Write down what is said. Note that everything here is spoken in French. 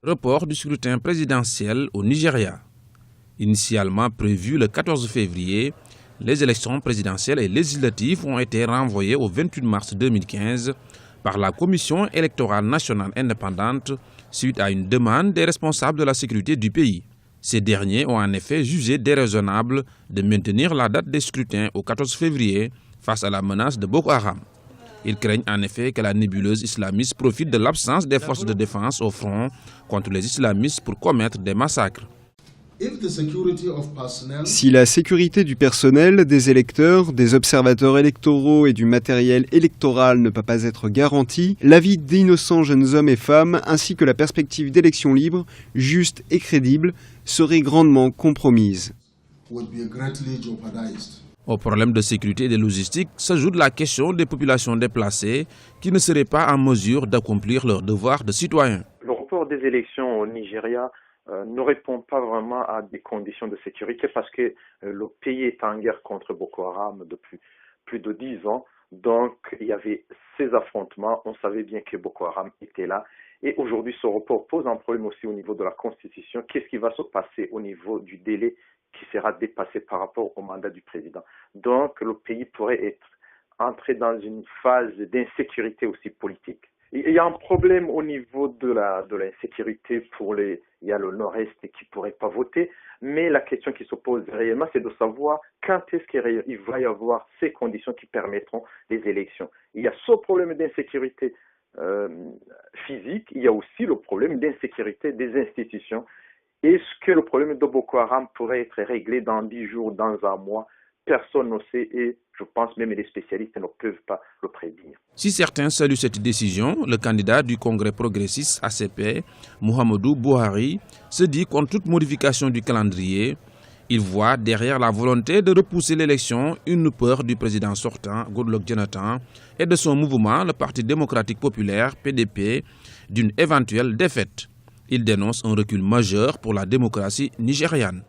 Report du scrutin présidentiel au Nigeria. Initialement prévu le 14 février, les élections présidentielles et législatives ont été renvoyées au 28 mars 2015 par la Commission électorale nationale indépendante suite à une demande des responsables de la sécurité du pays. Ces derniers ont en effet jugé déraisonnable de maintenir la date des scrutins au 14 février face à la menace de Boko Haram. Ils craignent en effet que la nébuleuse islamiste profite de l'absence des forces de défense au front contre les islamistes pour commettre des massacres. Si la sécurité du personnel, des électeurs, des observateurs électoraux et du matériel électoral ne peut pas être garantie, la vie d'innocents jeunes hommes et femmes ainsi que la perspective d'élections libres, justes et crédibles serait grandement compromise. Au problème de sécurité et de logistique s'ajoute la question des populations déplacées qui ne seraient pas en mesure d'accomplir leurs devoirs de citoyens. Le report des élections au Nigeria ne répond pas vraiment à des conditions de sécurité parce que le pays est en guerre contre Boko Haram depuis plus de 10 ans. Donc il y avait ces affrontements, on savait bien que Boko Haram était là. Et aujourd'hui, ce report pose un problème aussi au niveau de la Constitution. Qu'est-ce qui va se passer au niveau du délai qui sera dépassé par rapport au mandat du président? Donc le pays pourrait être entré dans une phase d'insécurité aussi politique. Il y a un problème au niveau de l'insécurité il y a le nord-est qui ne pourrait pas voter, mais la question qui se pose réellement, c'est de savoir quand est-ce qu'il va y avoir ces conditions qui permettront les élections. Il y a ce problème d'insécurité physique, il y a aussi le problème d'insécurité des institutions. Est-ce que le problème de Boko Haram pourrait être réglé dans 10 jours, dans un mois? Personne ne sait et je pense même les spécialistes ne peuvent pas le prédire. Si certains saluent cette décision, le candidat du Congrès progressiste ACP, Muhammadu Buhari, se dit contre toute modification du calendrier. Il voit derrière la volonté de repousser l'élection une peur du président sortant, Goodluck Jonathan, et de son mouvement, le Parti démocratique populaire, PDP, d'une éventuelle défaite. Il dénonce un recul majeur pour la démocratie nigériane.